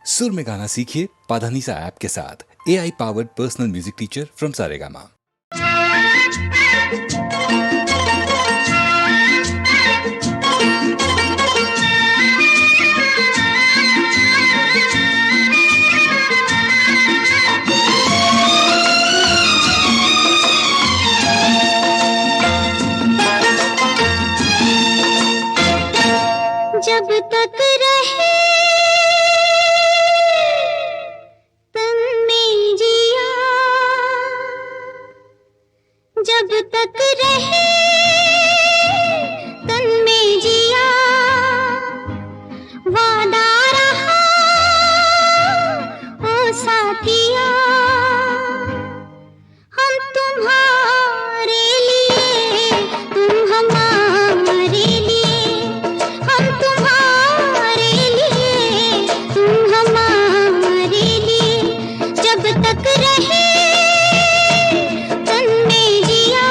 सुर में गाना सीखिए पाधानीसा ऐप के साथ। AI powered personal music teacher from Saregama. जब तक रहे तन में जिया, जब तक रहे तन में जिया, वादा रहा ओ साथिया, हम तुम्हारे लिए, तुम हमारे लिए, हम तुम्हारे लिए, तुम हमारे लिए, जब तक रहे तन में जिया,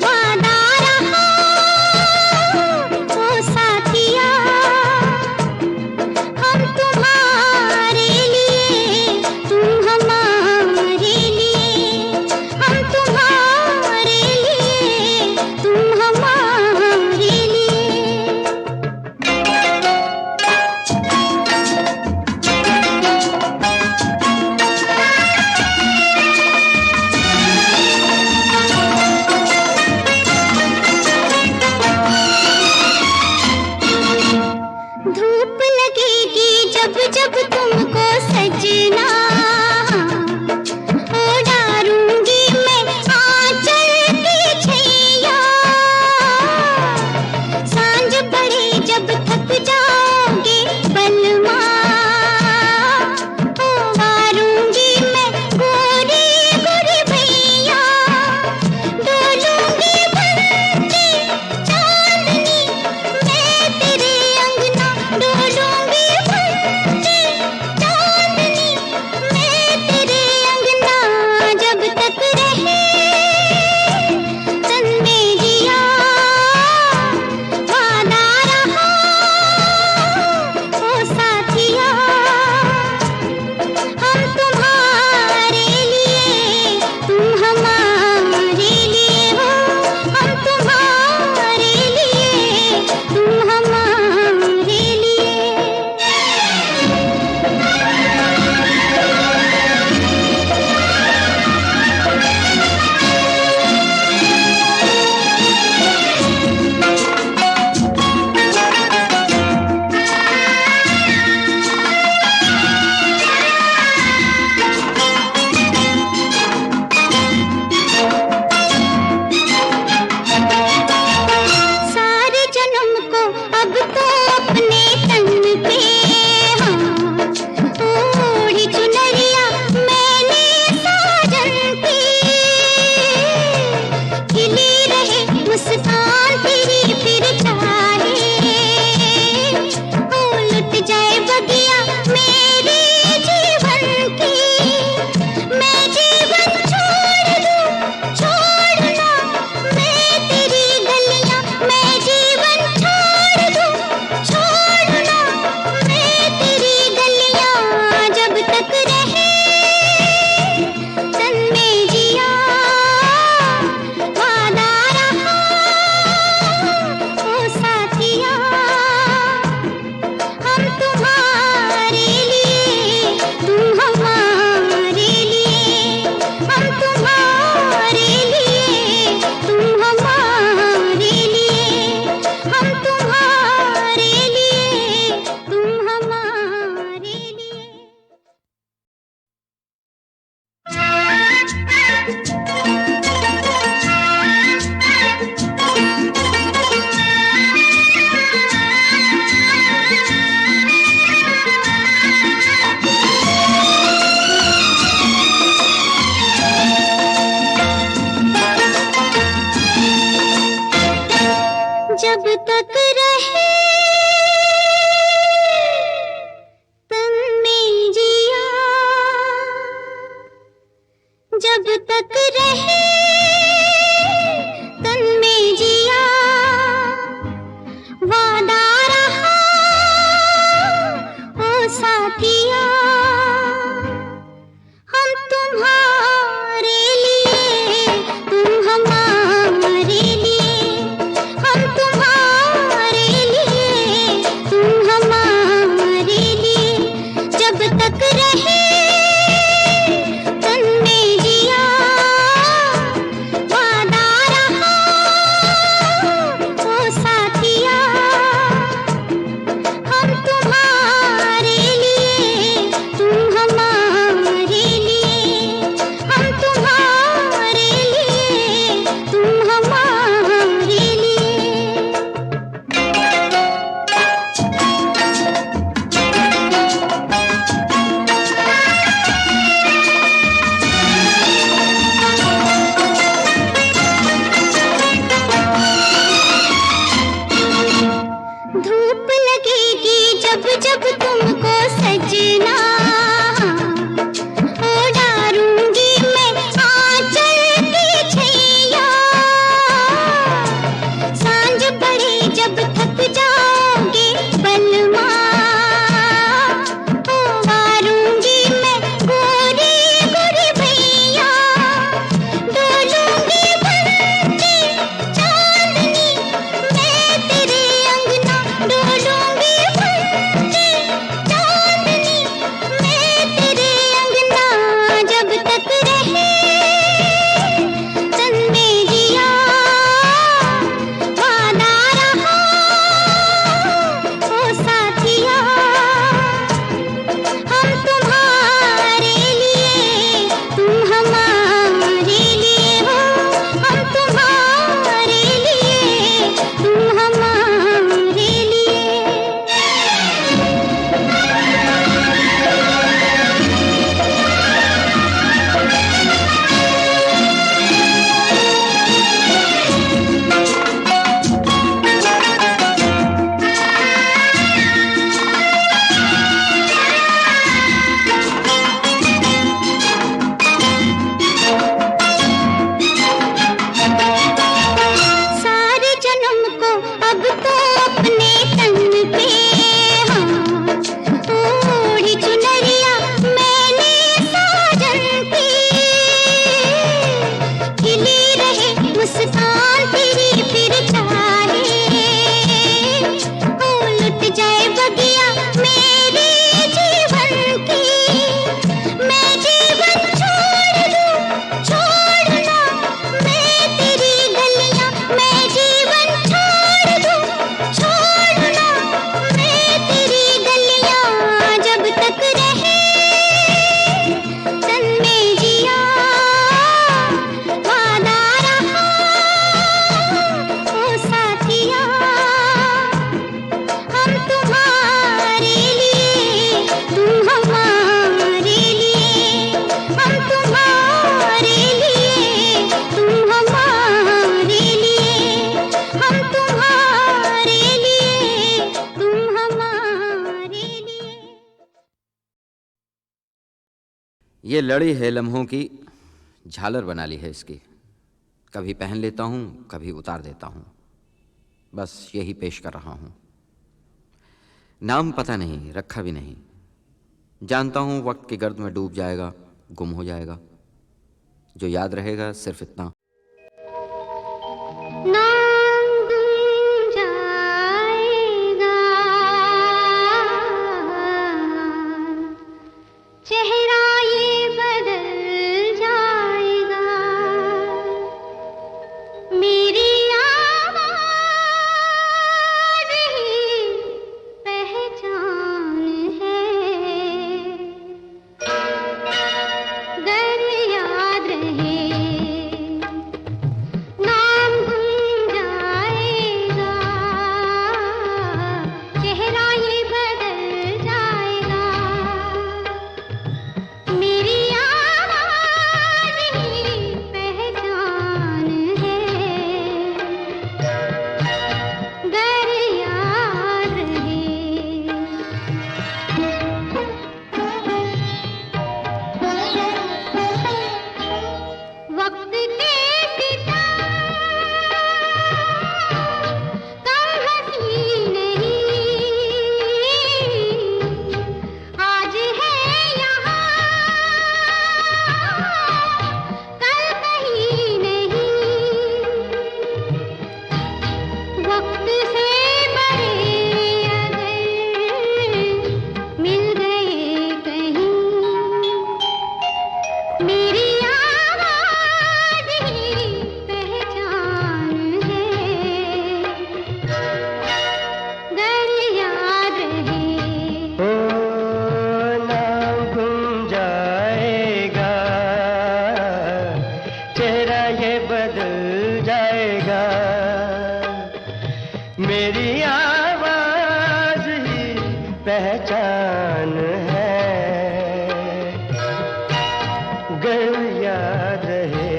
वादा रहा ओ साथिया, हम तुम्हारे लिए, तुम हमारे लिए, हम तुम्हारे लिए, तुम हमारे लिए। धूप लगेगी जब जब तुमको सजना, ओ डारूंगी मैं आंचल की छैया, सांझ पड़े जब थक जाओगे बलमा, ओ वारूंगी मैं गोरी गोरी भैया, डोलूंगी बन के चांदनी मैं तेरे अंगना, डोलूंगी बन के चांदनी साथिया हम तुम्हारे लिए, तुम हमारे लिए, हम तुम्हारे लिए, तुम हमारे लिए, जब तक रहे तन में जिया वादा रहा ओ साथिया हम तुम्हारे लिए, तुम हमारे लिए, हम तुम्हारे लिए, तुम हमारे लिए। धूप लगेगी जब जब तुमको सजना, डारूंगी मैं आंचल की छैया, सांझ पड़े जब थक जाओगे बलमा, वारूंगी मैं गोरी गोरी भैया, डोलूंगी बन के चांदनी मैं तेरे अंगना, डोलूंगी बन के चांदनी मैं तेरे अंगना, जब तक रहे तन में जिया वादा रहा ओ साथिया हम तुम्हारे लिए, तुम हमारे लिए हो, हम तुम्हारे लिए, तुम हमारे लिए। सारे जन्म को अब तो अपने तन पे हाँ, ओढ़ी चुनरिया मैंने साजन पे, खिली रहे मुस्कान तेरी फिर चाहे, लुट जाए बगिया मेरे जीवन की, मैं जीवन छोड़ दूं छोड़ना मैं तेरी गलियां, मैं जीवन छोड़ दूं छोड़ना मैं तेरी गलियां, जब तक रहे तन में जिया वादा रहा ओ साथिया हम तुम्हारे लिए, तुम हमारे लिए, हम तुम्हारे लिए, तुम हमारे लिए, हम तुम्हारे लिए, तुम हमारे लिए। ये लड़ी है लम्हों की, झालर बना ली है इसकी, कभी पहन लेता हूँ कभी उतार देता हूँ, बस यही पेश कर रहा हूँ। नाम पता नहीं, रखा भी नहीं, जानता हूँ वक्त की गर्द में डूब जाएगा, गुम हो जाएगा, जो याद रहेगा सिर्फ इतना, नाम गुम जाएगा, चेहरा ये बदल जाएगा, मेरी आवाज़ ही पहचान है, गर याद रहे पहचान है, गर याद रहे।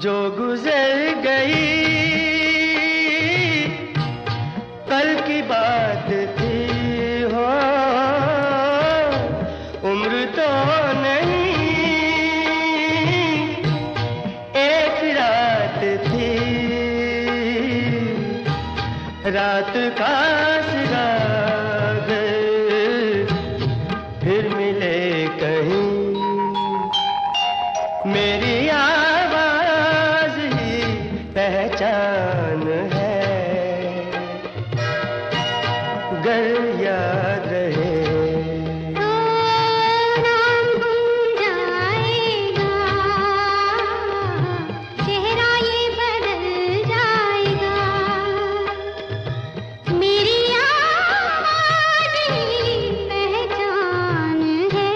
जो गुजर गई कल की बात थी हो, उम्र तो नहीं एक रात थी, रात का सिरागर फिर मिले कहीं, मेरी आवाज ही पहचान है, गर याद रहे। नाम गुम जाएगा, चेहरा ये बदल जाएगा, मेरी आवाज ही पहचान है,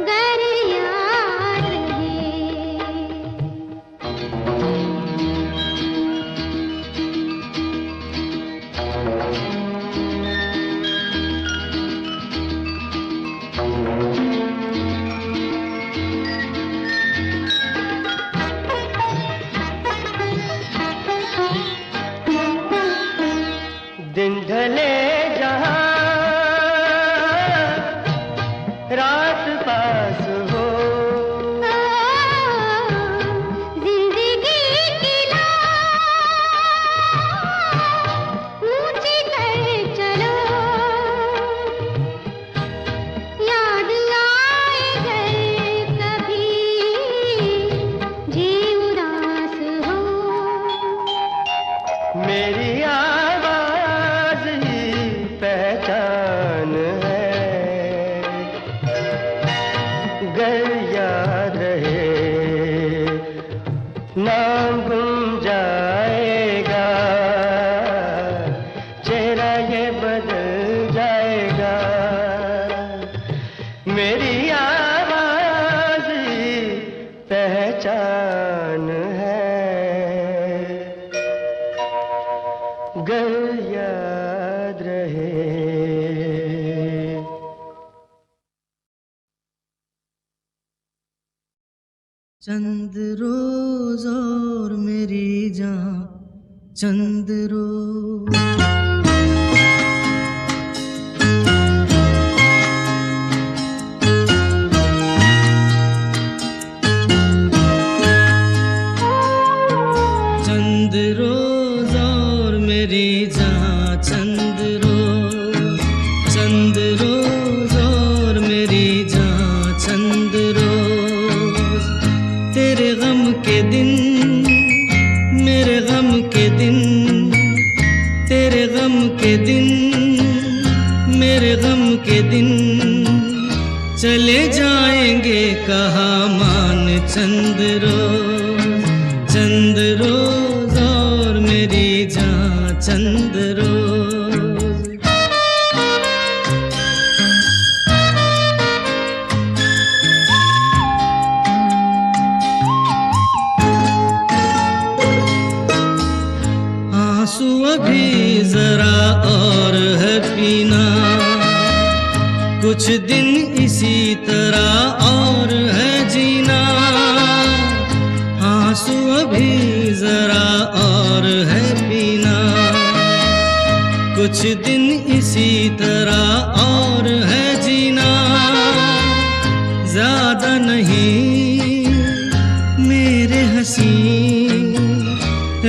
गर याद रहे। दिन ढले जहाँ रात पास हो, जिंदगी की लाज ऊंची कर चलो, याद आए घर कभी जी उदास हो, मेरी आवाज ही पहचान है, गर याद रहे। नाम गुम जाएगा, चेहरा ये बदल जाएगा, मेरी आवाज ही पहचान है, गर याद रहे। चंद रोज और मेरी जान, चंद रोज चंद रोज और मेरी जान, चंद रोज, चंद रोज और मेरी जान, चंद रोज, तेरे गम के दिन, मेरे गम के दिन, तेरे गम के दिन, मेरे गम के दिन, चले जाएंगे कहाँ मान, चंद रोज, चंद रोज और मेरी जान, चंद रोज। आंसू अभी जरा और है पीना, कुछ दिन इसी तरह और है जीना, आंसू अभी जरा और है पीना, कुछ दिन इसी तरह और है जीना, ज्यादा नहीं मेरे हसीन,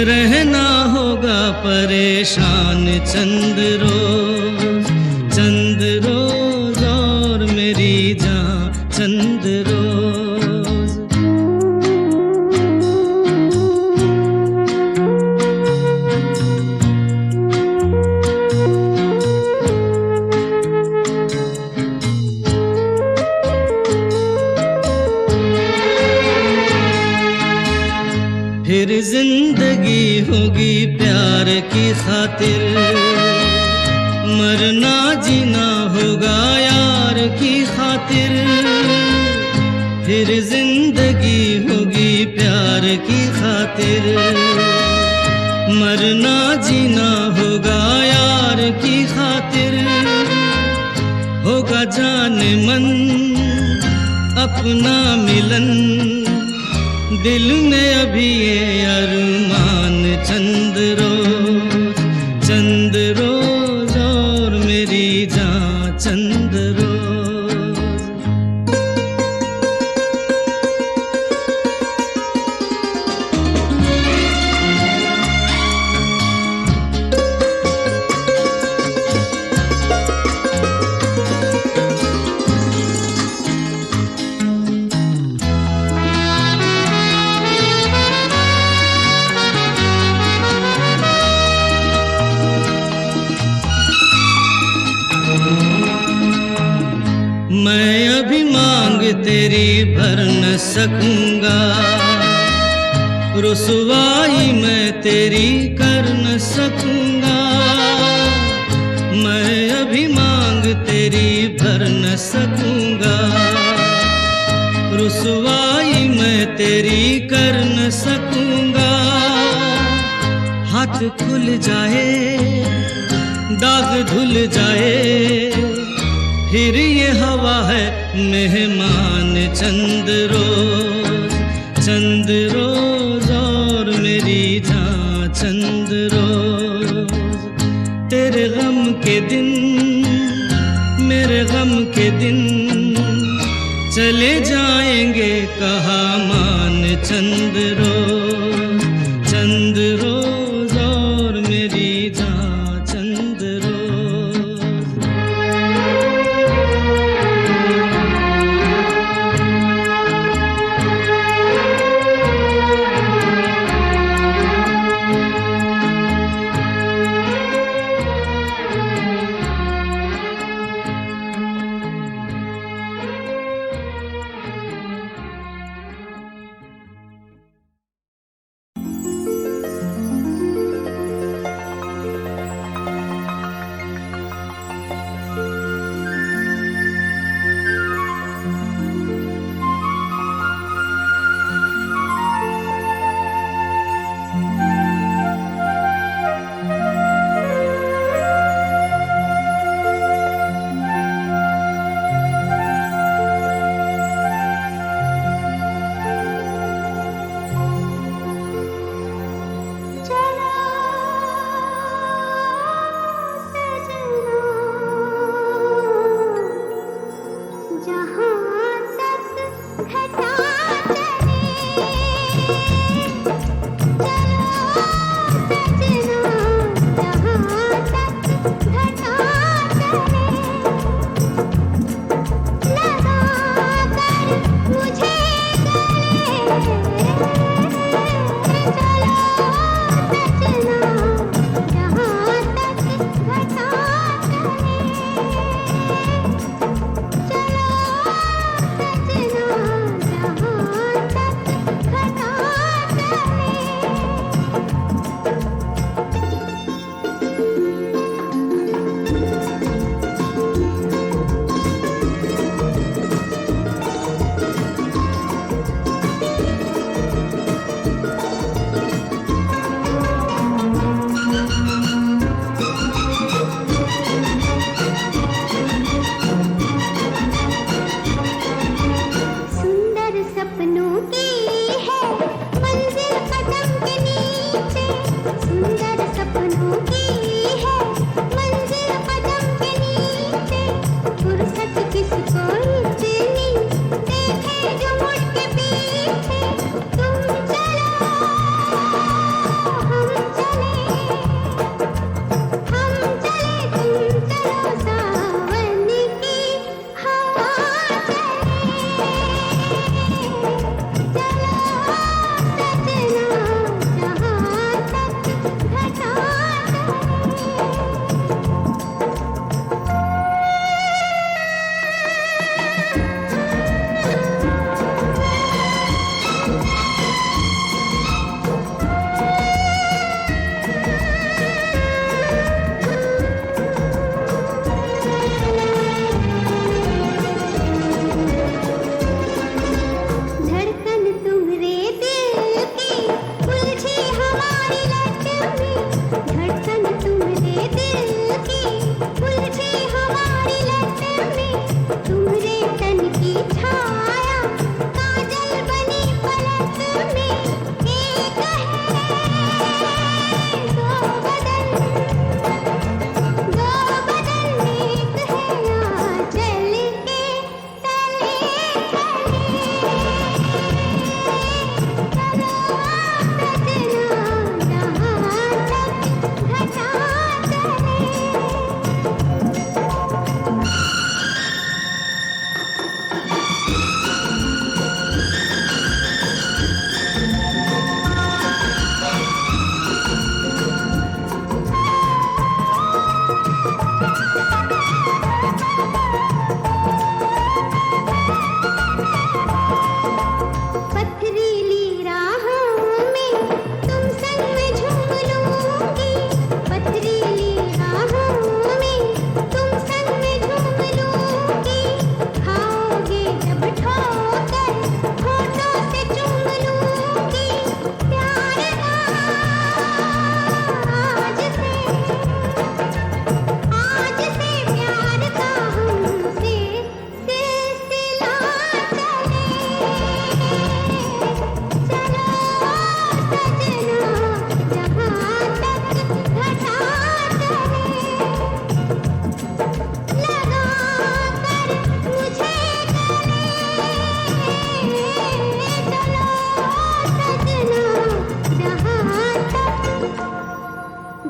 रहना होगा परेशान, चंद रोज, चंद रोज और मेरी जान, चंद रोज। फिर जिंदगी होगी प्यार की खातिर, मरना जीना होगा यार की खातिर, फिर जिंदगी होगी प्यार की खातिर, मरना जीना होगा यार की खातिर, होगा जाने मन अपना मिलन, दिल में अभी ये अरमान चंद रोज और मेरी जान चंद रोज। मैं अभी मांग तेरी भर न सकूंगा, रुसवाई मैं तेरी कर न सकूंगा, मैं अभी मांग तेरी भर न सकूंगा, रुसवाई मैं तेरी कर न सकूंगा, हाथ खुल जाए दाग धुल जाए, फिर ये हवा है मेहमान चंद रोज और मेरी जान चंद रोज। तेरे गम के दिन मेरे गम के दिन चले जाएंगे कहाँ मान चंद रोज और मेरी जान चंद रोज।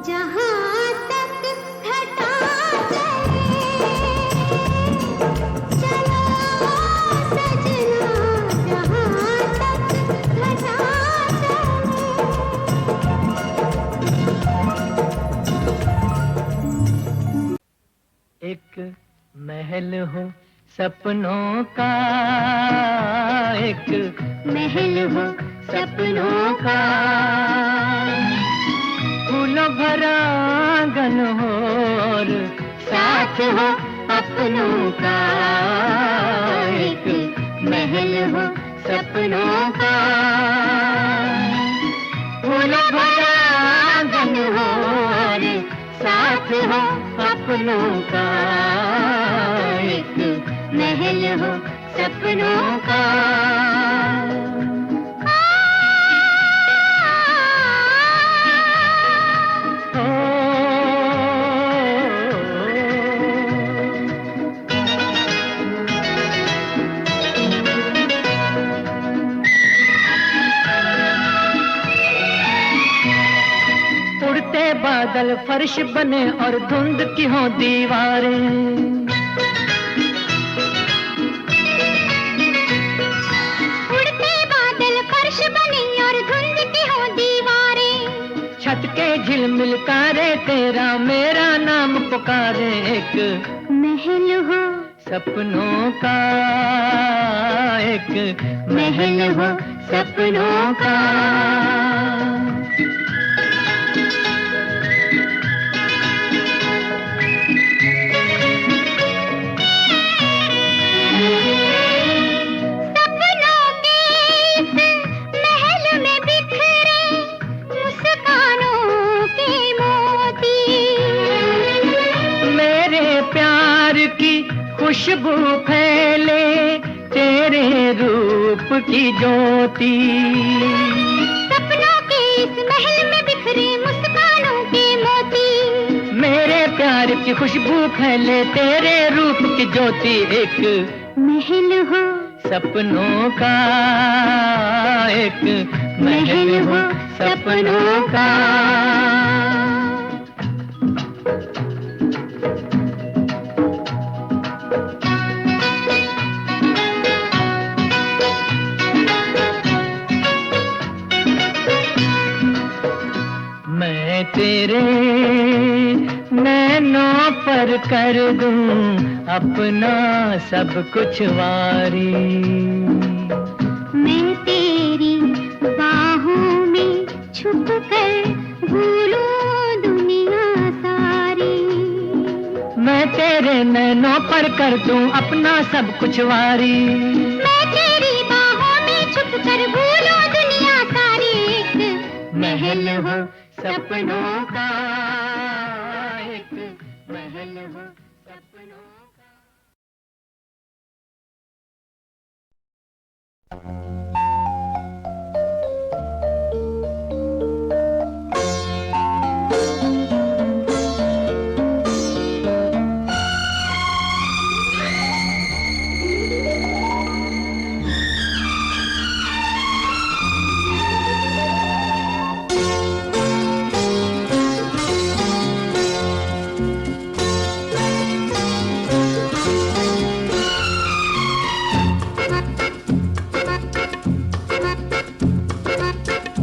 जहाँ तक घटा चले चलो सजना, जहाँ तक घटा चले। एक महल हो सपनों का, एक महल हो सपनों का, फूलों भरा आंगन हो और साथ हो अपनों का। एक महल हो सपनों का, फूलों भरा आंगन हो और साथ हो अपनों का। एक महल हो सपनों का। उड़ते बादल फर्श बने और धुंध की हो दीवारें, छत के झिलमिल तारे तेरा मेरा नाम पुकारे। एक महल हो सपनों का, एक महल हो सपनों का। सपनों के इस महल में बिखरे मुस्कानों के मोती, मेरे प्यार की खुशबू फैले तेरे रूप की ज्योति। सपनों के इस महल में बिखरे मुस्कानों के मोती, मेरे प्यार की खुशबू फैले तेरे रूप की ज्योति। एक महल हो सपनों का, एक महल हो सपनों का। मैं तेरे नैनों पर कर दूं अपना सब कुछ वारी। मैं तेरी बाहों में छुप कर भूलूं दुनिया सारी। मैं तेरे नैनों पर कर दूं अपना सब कुछ वारी। मैं तेरी बाहों में छुप कर भूलूं दुनिया सारी। एक महल हो सपनों का, एक महल हो सपनों का।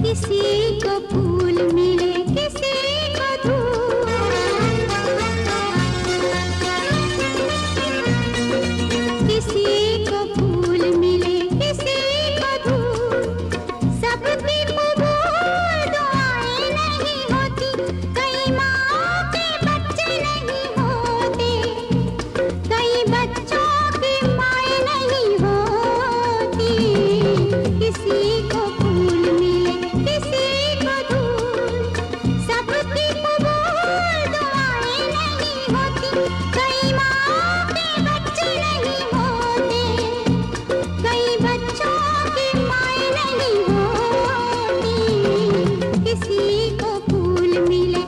किसी को फूल मिले किसी को धूप, किसी को फूल मिले किसी को धूप। सबकी कबूल दुआएं नहीं होती, कई माँ के बच्चे नहीं होते, कई बच्चों की माएँ नहीं होती। किसी को फूल मिले किसी को धूल, सबकी कबूल दुआएं नहीं होती, कई माँ के बच्चे नहीं होते, कई बच्चों की माएँ नहीं होती। किसी को फूल मिले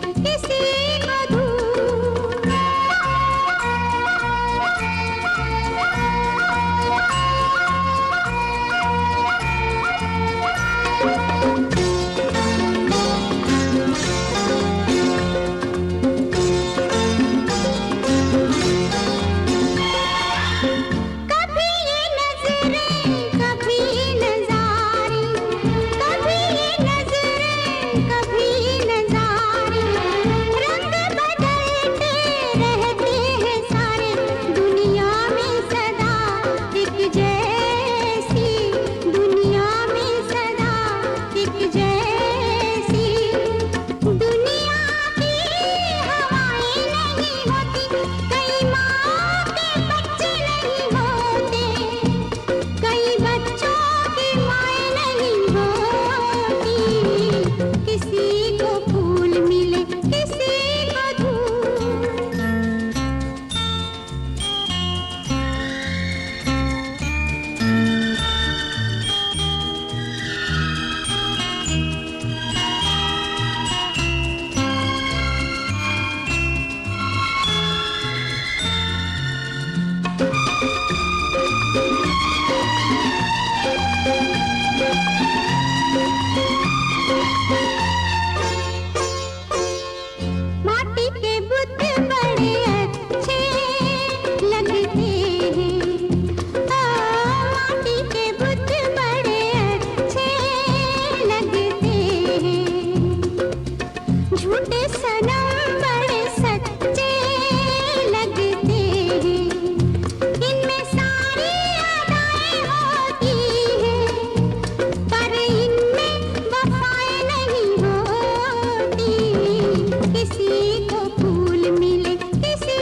किसी को फूल मिले किसी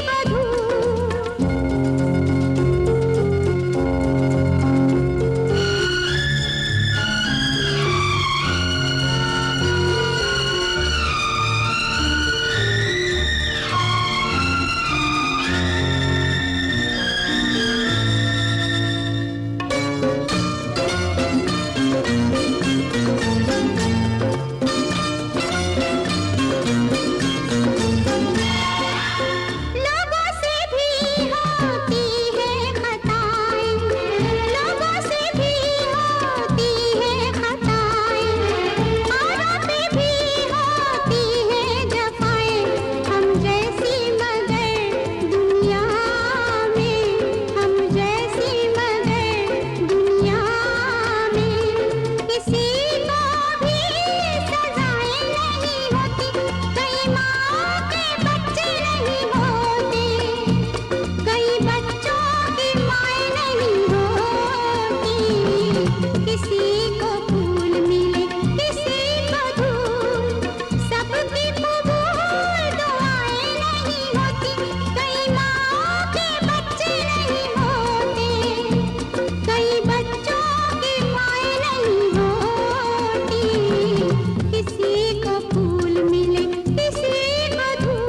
को धूल। लोगों से भी होती है खताएं, लोगों से भी होती है खताएं, औरों पे भी होती है जफाएं। हम जैसी मगर दुनिया में, हम जैसी मगर दुनिया में किसी को भी सजाएं नहीं होती। कई माँ के बच्चे नहीं होते, कई बच्चों की माएँ नहीं होती। किसी को फूल मिले किसी को धूल, सबकी कबूल दुआएं नहीं होती। कई माँ के बच्चे नहीं होते, कई बच्चों की माएँ नहीं होती। किसी को फूल मिले किसी को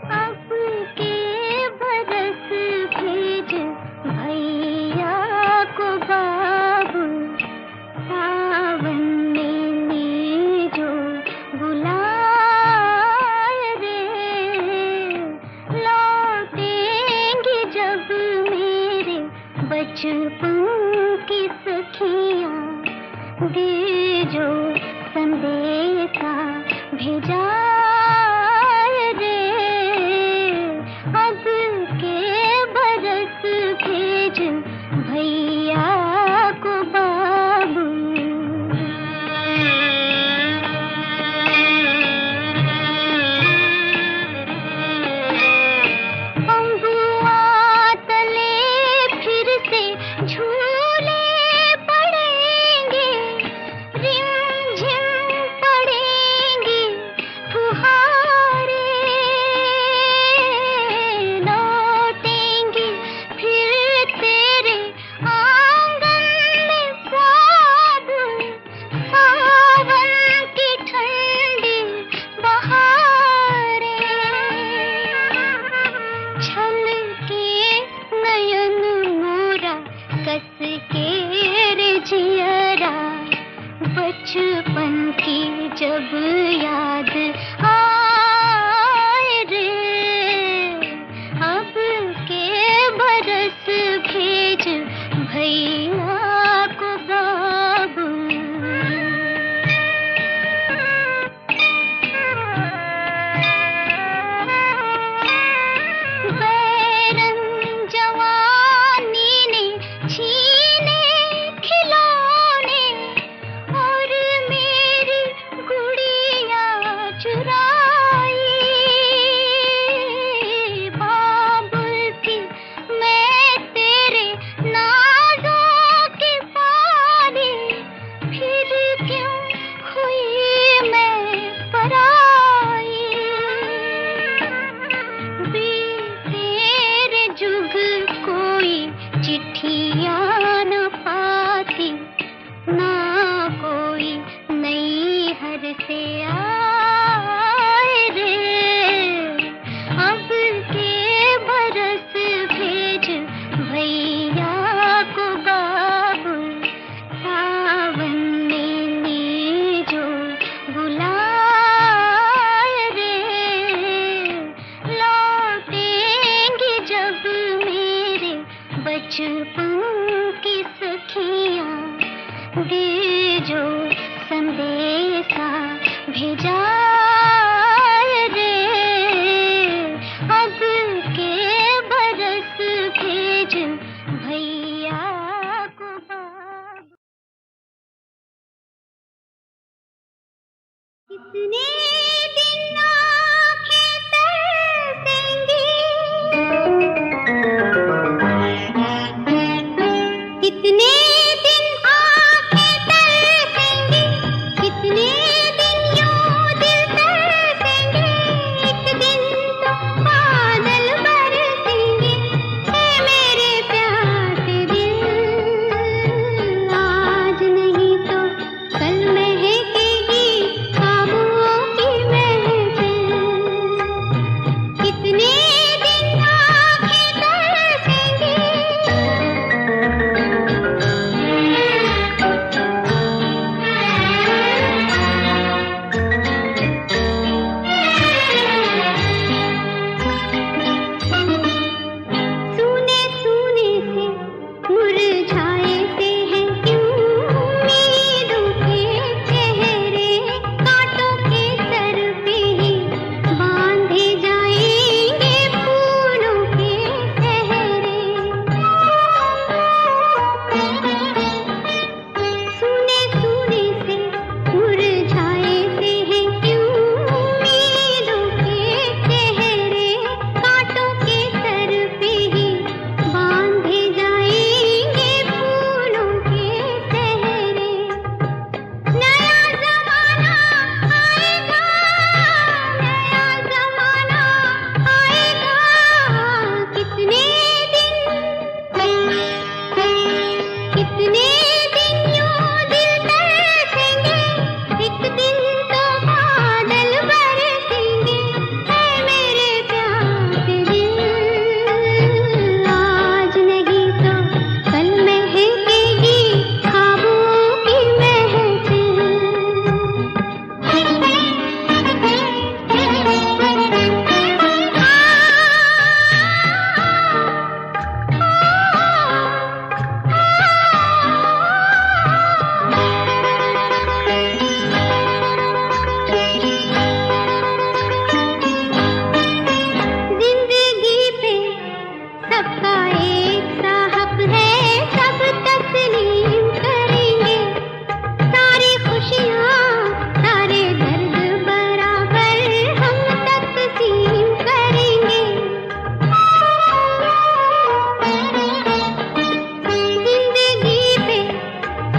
अब के बरस भेज भैया को बाबू, सावन में जो बुलाए रे, लौटेंगे जब मेरे बचपन की सखियाँ, दे जो संदेशा भेजा रे। अब के बरस भेज भैया को बाबू। अंगुआ तले फिर से झूले पड़ेंगे, रिमझिम पड़ेंगी फुहारे, लौटेंगे फिर तेरे आंगन में बाबू, सावन की ठंडी बहारें, छलके नयन मोरा कस के रे जियरा, बचपन की जब याद आए रे। अब के बरस भेज भैया को बाबू। बैरन जवानी ने छीने खिलौने, और मेरी गुड़िया चुरा दे जो संदेशा भेजा रे, अब के बरस भेज भैया को बाबू। कितने दिन आँखें तरसेंगी, कितने दिन आँखें तरसेंगी, कितने दिन यूं दिल तरसेंगे, एक दिन तो बादल बरसेंगे, है मेरे प्यासे दिल, आज नहीं तो कल महकेगी ख्वाबों की महफिल, कितने दिन आँखें तरसेंगी। सूने सूने से मुरझाए से हैं क्यों उम्मीदों के चेहरे, कांटों के सर पे ही बांधे जाएंगे फूलों के सहरे। सूने सूने से मुरझाए से हैं क्यों उम्मीदों के चेहरे, कांटों के सर पे ही बांधे जाएंगे फूलों के सहरे। नया जमाना आएगा, नया जमाना आएगा, कितने दिन यूं दिल तरसेंगे, एक दिन तो बादल बरसेंगे, है मेरे प्यासे दिल, आज नहीं तो कल महकेगी ख्वाबों की जिंदगी पे सबका एक सा हक है, सब तस्लीम करेंगे, सारी खुशियाँ सारे दर्द बराबर हम तकसीम करेंगे। जिंदगी पे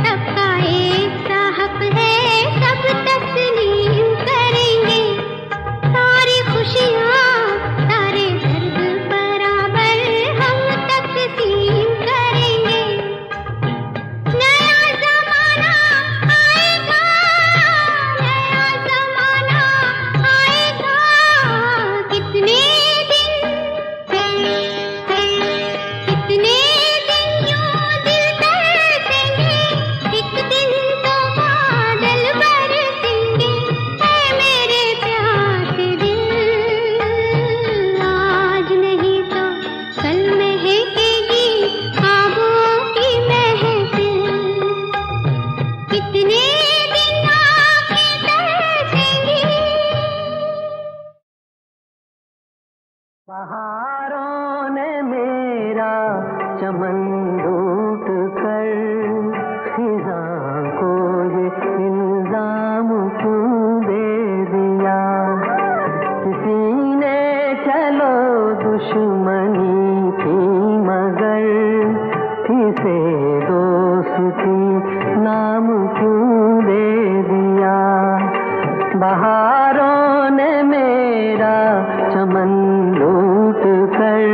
सबका एक सा हक है, सब तस्लीम करेंगे, सारी खुशियाँ सारे दर्द बराबर हम तकसीम करेंगे। नया जमाना आएगा, नया जमाना आएगा, कितने दिन यूं दिल तरसेंगे, एक दिन तो बादल बरसेंगे, है मेरे प्यासे दिल, आज नहीं तो कल महकेगी ख्वाबों की महफिल, कितने दिन आँखें तरसेंगी। बहारों ने मेरा चमन लूट कर खिज़ां को ये इल्जाम क्यों दे दिया, किसी ने चलो दुश्मनी की मगर किसे दोस्ती नाम क्यों दे दिया। बहारों ने मेरा चमन लूट कर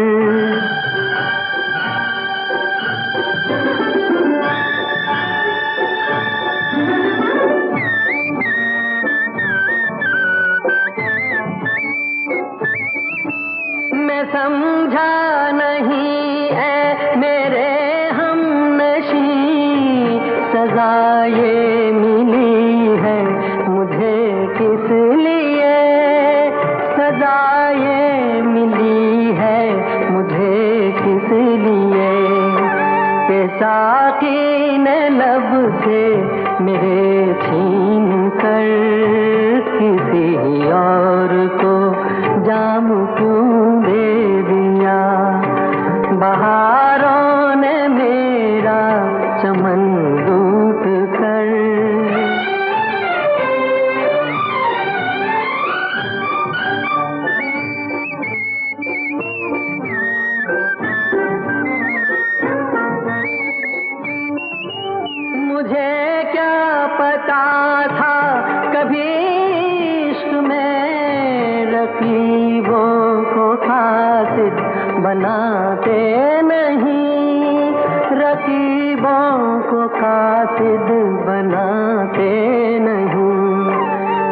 मैं समझा नहीं ऐ मेरे हमनशी, सजा ये मिली है मुझे किस लिए, सजा ये मिली है मुझे किस लिए, के साकी ने लब से मेरे छीन कर किसी और को जाम क्यों दे दिया। बहारों ने मेरा चमन लूट कर मुझे क्या पता था कभी इश्क में रकीबों को खातिर बनाते नहीं, रकीबों को कासिद बनाते नहीं।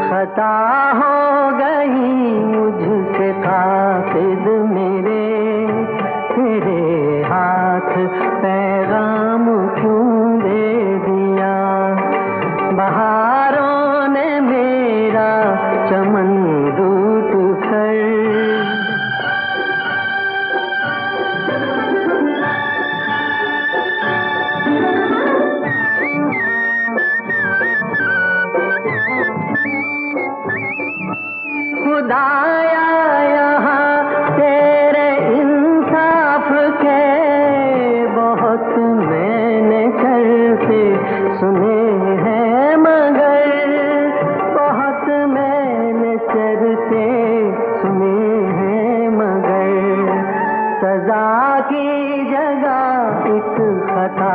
खता हो गई मुझसे कासिद मेरे, तेरे हाथ पैगाम क्यों दे दिया। बहारों ने मेरा चमन लूट कर खुदाया यहाँ तेरे इंसाफ के बहुत मैंने चलते सुने हैं, मगर बहुत मैंने चलते सुने हैं, मगर सजा की जगह एक खता